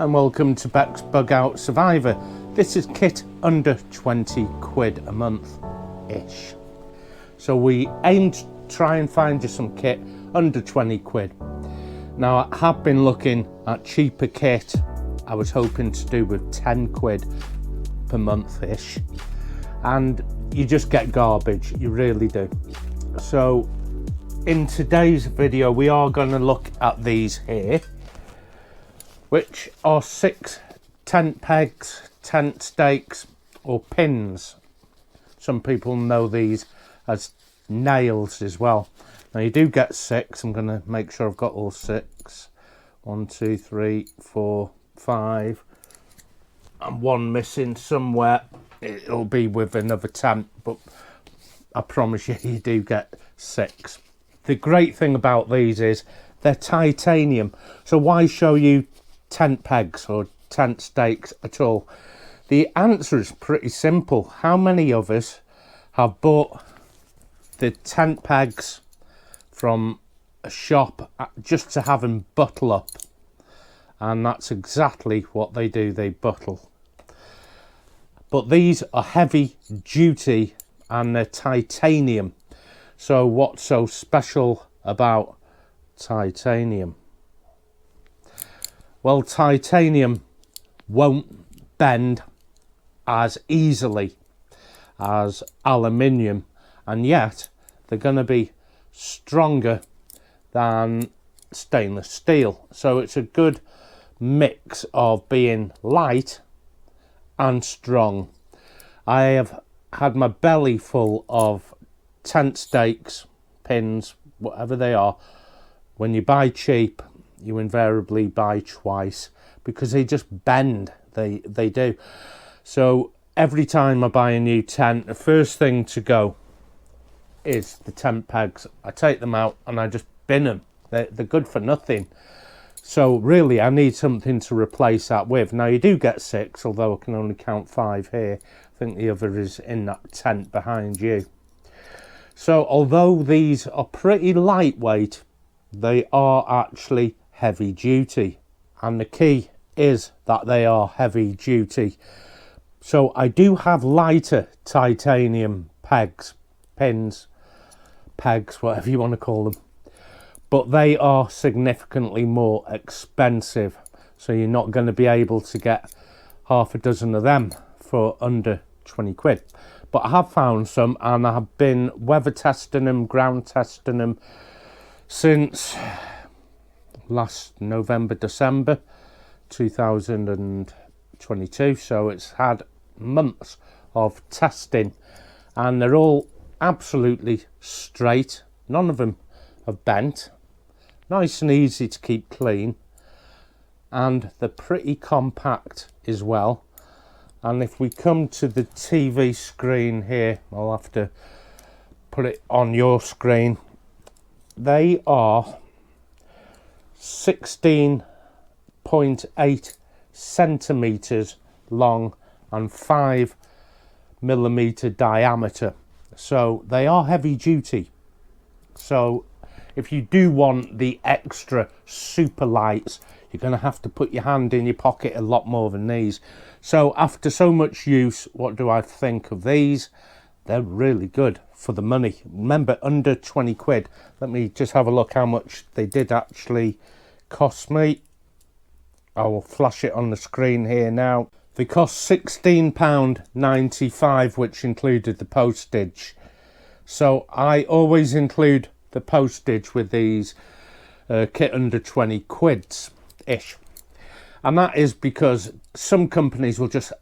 and welcome to bexbugoutsurvivor. This is kit under 20 quid a month-ish. So we aim to try and find you some kit under 20 quid. Now I have been looking at cheaper kit. I was hoping to do with 10 quid per month-ish. And you just get garbage, you really do. So in today's video we are going to look at these here, which are 6 tent pegs, tent stakes or pins. Some people know these as nails as well. Now you do get 6. I'm going to make sure I've got all 6. 1, 2, 3, 4, 5 and one missing somewhere. It'll be with another tent, but I promise you, you do get 6. The great thing about these is they're titanium. So why show you tent pegs or tent stakes at all? The answer is pretty simple. How many of us have bought the tent pegs from a shop just to have them buttle up? And that's exactly what they do, they buttle. But these are heavy duty and they're titanium. So what's so special about titanium? Well, titanium won't bend as easily as aluminium, and yet they're going to be stronger than stainless steel. So it's a good mix of being light and strong. I have had my belly full of tent stakes, pins, whatever they are. When you buy cheap, you invariably buy twice because they just bend. They do. So every time I buy a new tent, the first thing to go is the tent pegs. I take them out and I just bin them. They're good for nothing. So really I need something to replace that with. Now you do get 6, although I can only count 5 here. I think the other is in that tent behind you. So although these are pretty lightweight, they are actually heavy duty. And the key is that they are heavy duty. So I do have lighter titanium pegs, pins, pegs, whatever you want to call them. But they are significantly more expensive. So you're not going to be able to get half a dozen of them for under 20 quid. But I have found some, and I have been weather testing them, ground testing them since last November, December 2022. So it's had months of testing, and they're all absolutely straight. None of them have bent. Nice and easy to keep clean, and they're pretty compact as well. And if we come to the TV screen here, I'll have to put it on your screen. They are 16.8 centimeters long and 5 millimeter diameter. So they are heavy duty. So if you do want the extra super lights, you're going to have to put your hand in your pocket a lot more than these. So after so much use, what do I think of these? They're really good for the money. Remember, under 20 quid. Let me just have a look how much they did actually cost me. I will flash it on the screen here now. They cost £16.95, which included the postage. So I always include the postage with these kit under 20 quids-ish. And that is because some companies will just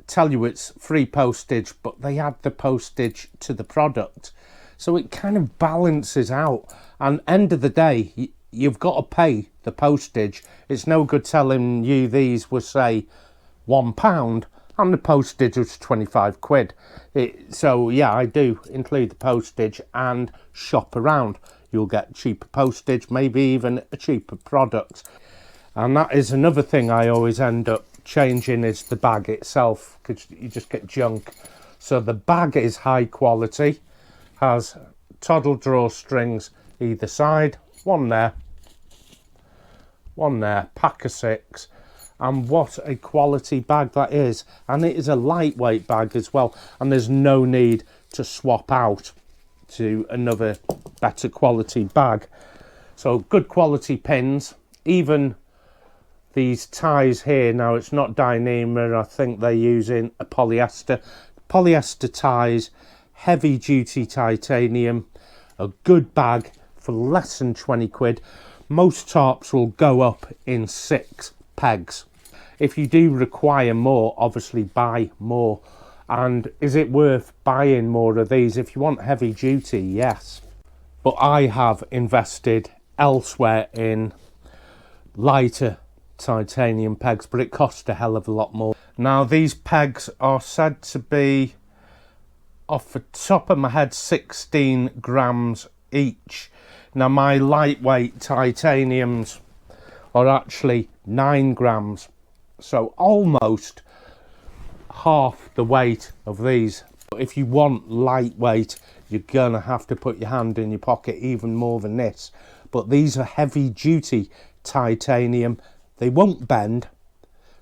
tell you it's free postage, but they add the postage to the product. So it kind of balances out. And end of the day, you've got to pay the postage. It's no good telling you these were, say, £1 and the postage was 25 quid. So yeah, I do include the postage and shop around. You'll get cheaper postage, maybe even a cheaper product. And that is another thing I always end up changing, is the bag itself, because you just get junk. So the bag is high quality, has toddle drawstrings either side, one there, pack of 6, And what a quality bag that is. And it is a lightweight bag as well, and there's no need to swap out to another better quality bag. So good quality pins. Even these ties here, now it's not Dyneema, I think they're using a polyester ties, heavy duty titanium, a good bag for less than 20 quid. Most tarps will go up in 6 pegs. If you do require more, obviously buy more. And is it worth buying more of these? If you want heavy duty, yes. But I have invested elsewhere in lighter titanium pegs, but it costs a hell of a lot more. Now these pegs are said to be, off the top of my head, 16 grams each. Now my lightweight titaniums are actually 9 grams, so almost half the weight of these. If you want lightweight, you're gonna have to put your hand in your pocket even more than this. But these are heavy duty titanium. They won't bend,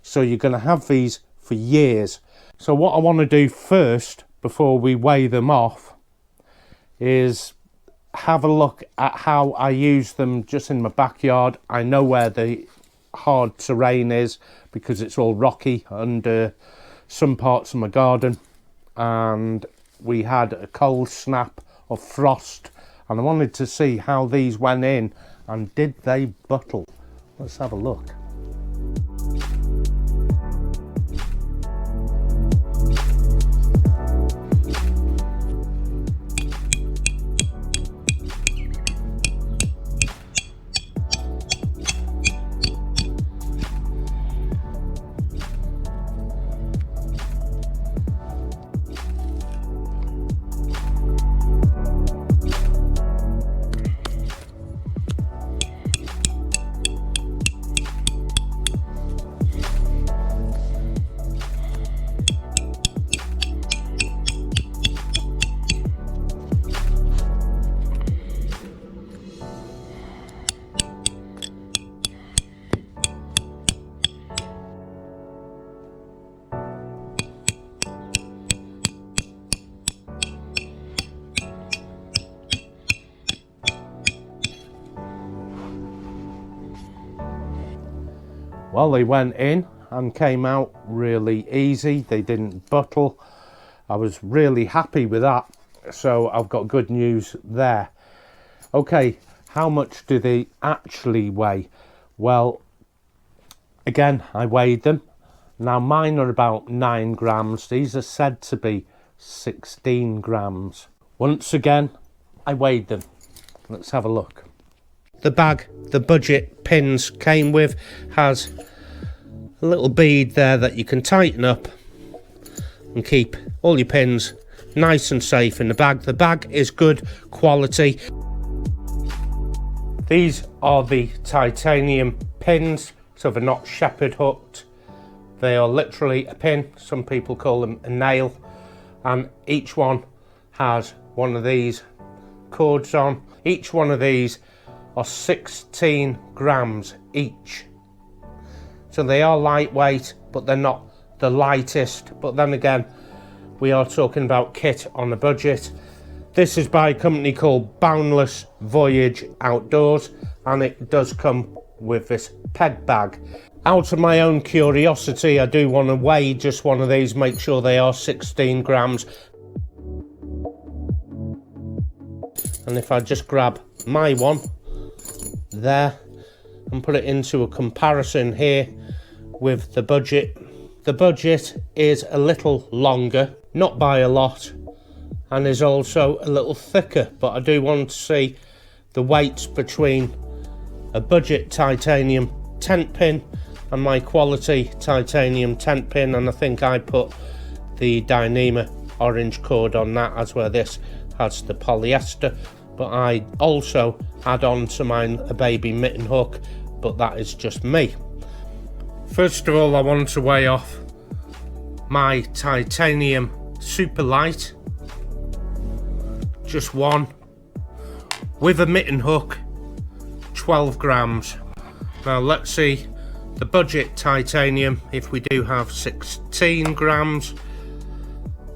so you're gonna have these for years. So what I want to do first, before we weigh them off, is have a look at how I use them just in my backyard. I know where the hard terrain is because it's all rocky under some parts of my garden, and we had a cold snap of frost, and I wanted to see how these went in, and did they buttle? Let's have a look. Well, they went in and came out really easy. They didn't buttle. I was really happy with that. So I've got good news there. Okay, how much do they actually weigh? Well, again, I weighed them. Now mine are about 9 grams. These are said to be 16 grams. Once again, I weighed them. Let's have a look. The bag the budget pins came with has a little bead there that you can tighten up and keep all your pins nice and safe in the bag. The bag is good quality. These are the titanium pins, so they're not shepherd hooked. They are literally a pin. Some people call them a nail, and each one has one of these cords on. Each one of these are 16 grams each. So they are lightweight, but they're not the lightest. But then again, we are talking about kit on a budget. This is by a company called Boundless Voyage Outdoors, and it does come with this peg bag. Out of my own curiosity, I do want to weigh just one of these, make sure they are 16 grams. And if I just grab my one there and put it into a comparison here with the budget. The budget is a little longer, not by a lot, and is also a little thicker, but I do want to see the weights between a budget titanium tent pin and my quality titanium tent pin, and I think I put the Dyneema orange cord on that, as where this has the polyester. But I also add on to mine a baby mitten hook, but that is just me. First of all, I want to weigh off my titanium super light, just one, with a mitten hook, 12 grams. Now let's see the budget titanium, if we do have 16 grams,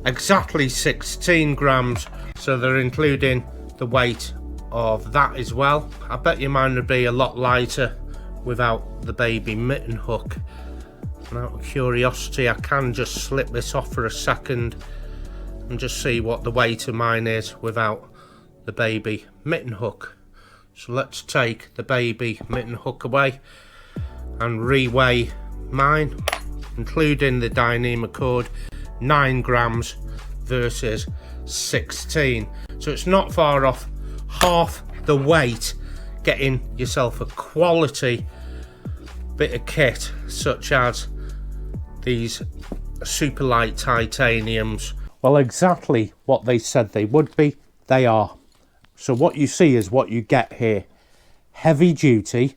exactly 16 grams, so they're including the weight of that as well. I bet your mine would be a lot lighter without the baby mitten hook. And out of curiosity, I can just slip this off for a second and just see what the weight of mine is without the baby mitten hook. So let's take the baby mitten hook away and reweigh mine, including the Dyneema cord, 9 grams versus 16. So it's not far off half the weight, getting yourself a quality bit of kit such as these super light titaniums. Well, exactly what they said they would be, they are. So what you see is what you get here. Heavy duty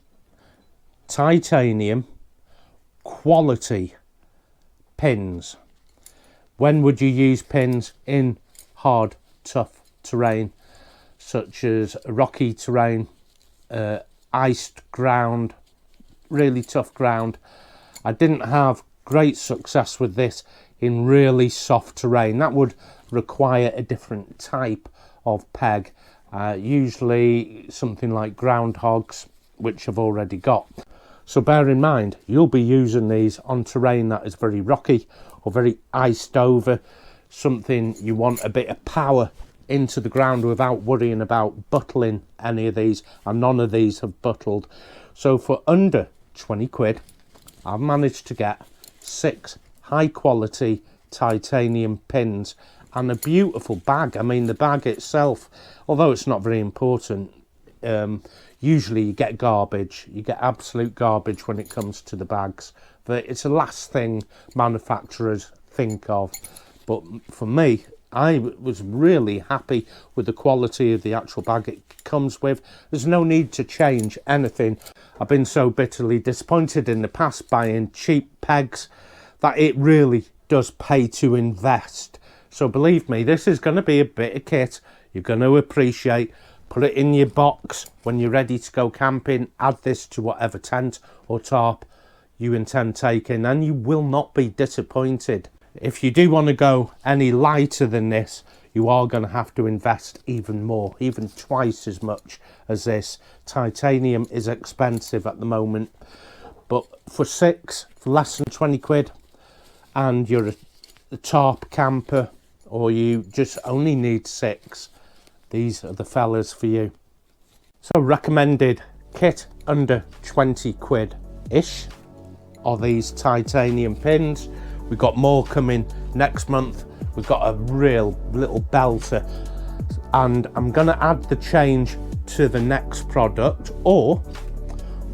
titanium quality pins. When would you use pins? In hard, tough terrain, such as rocky terrain, iced ground, really tough ground. I didn't have great success with this in really soft terrain. That would require a different type of peg, usually something like groundhogs, which I've already got. So bear in mind, you'll be using these on terrain that is very rocky or very iced over, something you want a bit of power into the ground without worrying about buttling any of these, and none of these have buttled. So for under 20 quid, I've managed to get 6 high quality titanium pins and a beautiful bag. I mean, the bag itself, although it's not very important, usually you get garbage, you get absolute garbage when it comes to the bags. But it's the last thing manufacturers think of. But for me, I was really happy with the quality of the actual bag it comes with. There's no need to change anything. I've been so bitterly disappointed in the past buying cheap pegs that it really does pay to invest. So believe me, this is going to be a bit of kit you're going to appreciate. Put it in your box when you're ready to go camping. Add this to whatever tent or tarp you intend taking, and you will not be disappointed. If you do want to go any lighter than this, you are going to have to invest even more, even twice as much as this. Titanium is expensive at the moment, but for less than 20 quid, and you're a tarp camper, or you just only need 6, these are the fellas for you. So recommended kit under 20 quid-ish are these titanium pins. We've got more coming next month. We've got a real little belter, and I'm going to add the change to the next product, or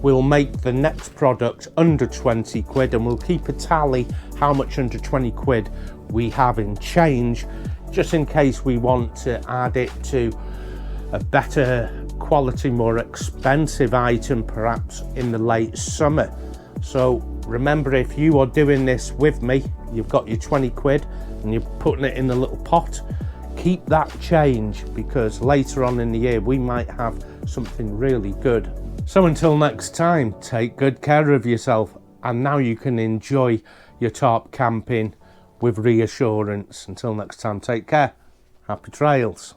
we'll make the next product under 20 quid and we'll keep a tally how much under 20 quid we have in change, just in case we want to add it to a better quality, more expensive item perhaps in the late summer. So remember, if you are doing this with me, you've got your 20 quid and you're putting it in the little pot, keep that change, because later on in the year we might have something really good. So until next time, take good care of yourself, and now you can enjoy your tarp camping with reassurance. Until next time, take care. Happy trails.